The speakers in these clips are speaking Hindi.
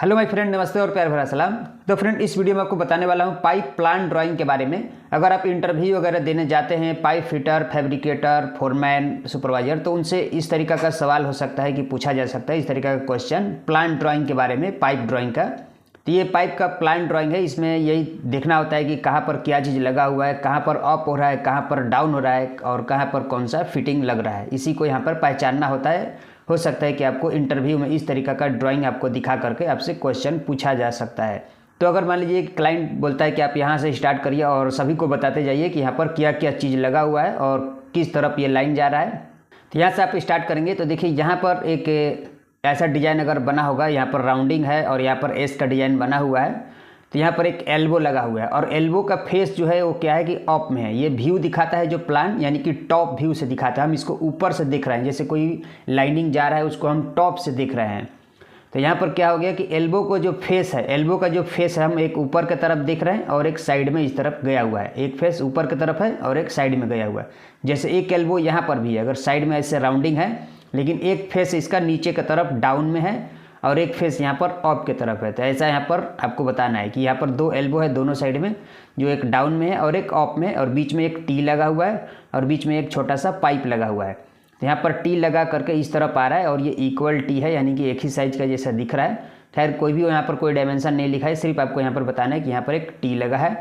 हेलो माय फ्रेंड, नमस्ते और प्यार भरा सलाम। तो फ्रेंड, इस वीडियो में आपको बताने वाला हूँ पाइप प्लान ड्राइंग के बारे में। अगर आप इंटरव्यू वगैरह देने जाते हैं, pipe fitter, fabricator, foreman, supervisor, तो उनसे इस तरीका का सवाल हो सकता है कि पूछा जा सकता है इस तरीका का क्वेश्चन प्लान ड्राइंग के बारे में, पाइप ड्राइंग का। तो ये पाइप का प्लान ड्राइंग है। इसमें यही देखना होता है कि कहाँ पर क्या चीज़ लगा हुआ है, कहाँ पर अप हो रहा है, कहाँ पर डाउन हो रहा है और कहाँ पर कौन सा फिटिंग लग रहा है। इसी को यहाँ पर पहचानना होता है। हो सकता है कि आपको इंटरव्यू में इस तरीका का ड्राइंग आपको दिखा करके आपसे क्वेश्चन पूछा जा सकता है। तो अगर मान लीजिए क्लाइंट बोलता है कि आप यहाँ से स्टार्ट करिए और सभी को बताते जाइए कि यहाँ पर क्या क्या चीज़ लगा हुआ है और किस तरफ ये लाइन जा रहा है, तो यहाँ से आप स्टार्ट करेंगे। तो देखिए, यहाँ पर एक ऐसा डिज़ाइन अगर बना होगा, यहाँ पर राउंडिंग है और यहाँ पर एस का डिज़ाइन बना हुआ है। तो यहाँ पर एक एल्बो लगा हुआ है और एल्बो का फेस जो है वो क्या है कि अप में है। ये व्यू दिखाता है जो प्लान, यानी कि टॉप व्यू से दिखाता है। हम इसको ऊपर से देख रहे हैं, जैसे कोई लाइनिंग जा रहा है उसको हम टॉप से देख रहे हैं। तो यहाँ पर क्या हो गया कि एल्बो को जो फेस है, एल्बो का जो फेस है, हम एक ऊपर की तरफ देख रहे हैं और एक साइड में इस तरफ गया हुआ है। एक फेस ऊपर की तरफ है और एक साइड में गया हुआ है। जैसे एक एल्बो यहाँ पर भी है, अगर साइड में ऐसे राउंडिंग है, लेकिन एक फेस इसका नीचे की तरफ डाउन में है और एक फेस यहाँ पर अप की तरफ है। तो ऐसा यहाँ पर आपको बताना है कि यहाँ पर दो एल्बो है दोनों साइड में, जो एक डाउन में है और एक अप में, और बीच में एक टी लगा हुआ है और बीच में एक छोटा सा पाइप लगा हुआ है। तो यहाँ पर टी लगा करके इस तरफ आ रहा है और ये इक्वल टी है, यानी कि एक ही साइज का जैसा दिख रहा है। खैर, कोई भी यहाँ पर कोई डायमेंशन नहीं लिखा है, सिर्फ आपको यहाँ पर बताना है कि यहाँ पर एक टी लगा है।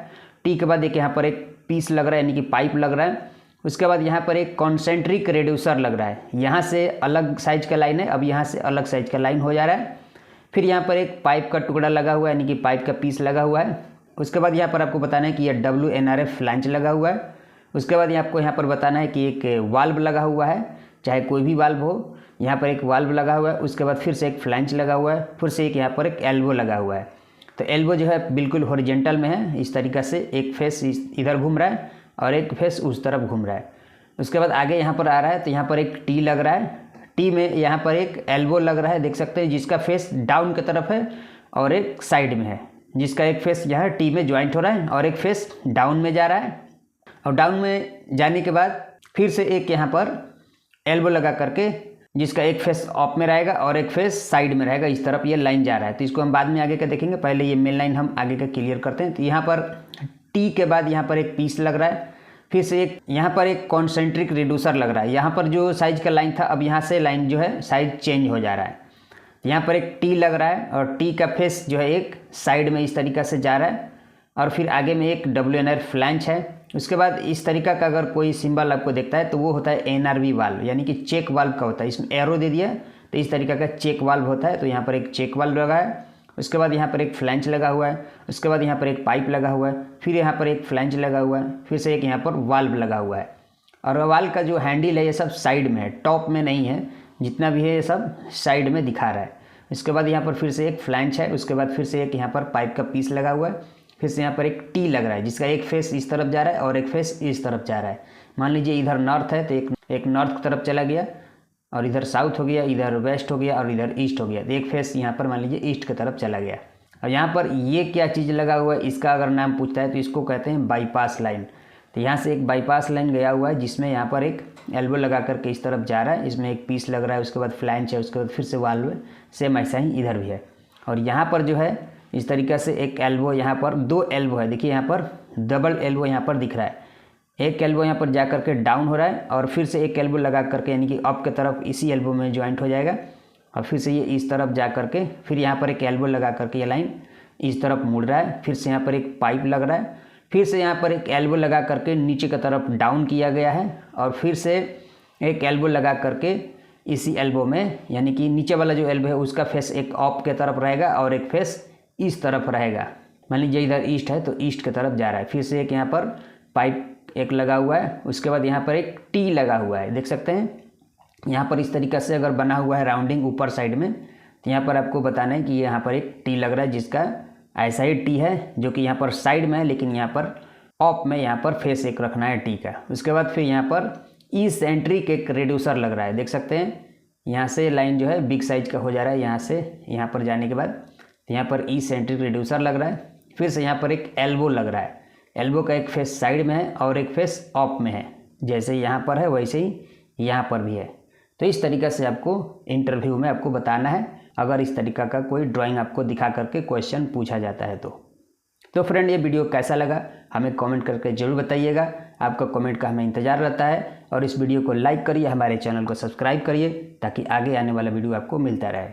टी के बाद एक यहाँ पर एक पीस लग रहा है, यानी कि पाइप लग रहा है। उसके बाद यहाँ पर एक कॉन्सेंट्रिक रेड्यूसर लग रहा है। यहाँ से अलग साइज का लाइन है, अब यहाँ से अलग साइज का लाइन हो जा रहा है। फिर यहाँ पर एक पाइप का टुकड़ा लगा हुआ है, यानी कि पाइप का पीस लगा हुआ है। उसके बाद यहाँ पर आपको बताना है कि यह WNRF फ्लैंज लगा हुआ है। उसके बाद आपको यहाँ पर बताना है कि एक वाल्व लगा हुआ है, चाहे कोई भी वाल्व हो। यहाँ पर एक वाल्व लगा हुआ है। उसके बाद फिर से एक फ्लैंज लगा हुआ है, फिर से एक यहाँ पर एक एल्बो लगा हुआ है। तो एल्बो जो है बिल्कुल हॉरिजॉन्टल में है, इस तरीक़ा से एक फेस इधर घूम रहा है और एक फेस उस तरफ घूम रहा है। उसके बाद आगे यहाँ पर आ रहा है, तो यहाँ पर एक टी लग रहा है। टी में यहाँ पर एक एल्बो लग रहा है, देख सकते हैं, जिसका फेस डाउन की तरफ है और एक साइड में है, जिसका एक फेस यहाँ टी में ज्वाइंट हो रहा है और एक फेस डाउन में जा रहा है। और डाउन में जाने के बाद फिर से एक यहाँ पर एल्बो लगा करके, जिसका एक फेस अप में रहेगा और एक फेस साइड में रहेगा। इस तरफ ये लाइन जा रहा है। तो इसको हम बाद में आगे का देखेंगे, पहले ये मेन लाइन हम आगे का क्लियर करते हैं। तो यहाँ पर टी के बाद यहाँ पर एक पीस लग रहा है। फिर से एक यहाँ पर एक कॉन्सेंट्रिक रिड्यूसर लग रहा है। यहाँ पर जो साइज का लाइन था, अब यहाँ से लाइन जो है साइज चेंज हो जा रहा है। यहाँ पर एक टी लग रहा है और टी का फेस जो है एक साइड में इस तरीक़ा से जा रहा है और फिर आगे में एक WNRF फ्लैंज है। उसके बाद इस तरीका का अगर कोई सिंबल आपको दिखता है तो वो होता है NRV वाल्व, यानी कि चेक वाल्व का होता है। इसमें एरो दे दिया तो इस तरीका का चेक वाल्व होता है। तो यहाँ पर एक चेक वाल्व लगा है। उसके बाद यहाँ पर एक फ्लैंज लगा हुआ है। उसके बाद यहाँ पर एक पाइप लगा हुआ है। फिर यहाँ पर एक फ्लैंज लगा हुआ है। फिर से एक यहाँ पर वाल्व लगा हुआ है। और वाल्व का जो हैंडल है ये सब साइड में है, टॉप में नहीं है। जितना भी है ये सब साइड में दिखा रहा है। उसके बाद यहाँ पर फिर से एक फ्लैंज है। उसके बाद फिर से एक यहाँ पर पाइप का पीस लगा हुआ है। फिर से यहाँ पर एक टी लग रहा है, जिसका एक फेस इस तरफ जा रहा है और एक फेस इस तरफ जा रहा है। मान लीजिए इधर नॉर्थ है तो एक नॉर्थ की तरफ चला गया और इधर साउथ हो गया, इधर वेस्ट हो गया और इधर ईस्ट हो गया। तो एक फेस यहाँ पर मान लीजिए ईस्ट की तरफ चला गया। और यहाँ पर ये क्या चीज़ लगा हुआ है, इसका अगर नाम पूछता है तो इसको कहते हैं बाईपास लाइन। तो यहाँ से एक बाईपास लाइन गया हुआ है, जिसमें यहाँ पर एक एल्बो लगा करके इस तरफ जा रहा है। इसमें एक पीस लग रहा है, उसके बाद फ्लैंज है, उसके बाद फिर से वाल्व है। सेम ऐसा ही इधर भी है। और यहाँ पर जो है इस तरीक़े से एक एल्बो, यहाँ पर दो एल्बो है। देखिए यहाँ पर डबल एल्बो यहाँ पर दिख रहा है। एक एल्बो यहाँ पर जा करके डाउन हो रहा है और फिर से एक एल्बो लगा करके, यानी कि अप की तरफ इसी एल्बो में ज्वाइंट हो जाएगा। और फिर से ये इस तरफ जा करके फिर यहाँ पर एक एल्बो लगा करके ये लाइन इस तरफ मुड़ रहा है। फिर से यहाँ पर एक पाइप लग रहा है। फिर से यहाँ पर एक एल्बो लगा करके नीचे की तरफ डाउन किया गया है और फिर से एक एल्बो लगा करके इसी एल्बो में, यानी कि नीचे वाला जो एल्बो है उसका फेस एक अप के तरफ रहेगा और एक फेस इस तरफ रहेगा। मान लीजिए इधर ईस्ट है तो ईस्ट की तरफ जा रहा है। फिर से एक यहाँ पर पाइप एक लगा हुआ है। उसके बाद यहाँ पर एक टी लगा हुआ है, देख सकते हैं। यहाँ पर इस तरीक़े से अगर बना हुआ है राउंडिंग ऊपर साइड में, तो यहाँ पर आपको बताना है कि यहाँ पर एक टी लग रहा है, जिसका ऐसा ही टी है जो कि यहाँ पर साइड में है, लेकिन यहाँ पर अप में यहाँ पर फेस एक रखना है टी का। उसके बाद फिर यहाँ पर इसेंट्रिक एक रेड्यूसर लग रहा है, देख सकते हैं। यहाँ से लाइन जो है बिग साइज का हो जा रहा है, यहाँ से यहाँ पर जाने के बाद यहाँ पर इसेंट्रिक रेड्यूसर लग रहा है। फिर से यहाँ पर एक एल्बो लग रहा है। एल्बो का एक फेस साइड में है और एक फेस अप में है, जैसे यहाँ पर है वैसे ही यहाँ पर भी है। तो इस तरीक़े से आपको इंटरव्यू में आपको बताना है अगर इस तरीका का कोई ड्राइंग आपको दिखा करके क्वेश्चन पूछा जाता है तो फ्रेंड ये वीडियो कैसा लगा हमें कमेंट करके ज़रूर बताइएगा। आपका कमेंट का हमें इंतज़ार रहता है और इस वीडियो को लाइक करिए, हमारे चैनल को सब्सक्राइब करिए ताकि आगे आने वाला वीडियो आपको मिलता रहे।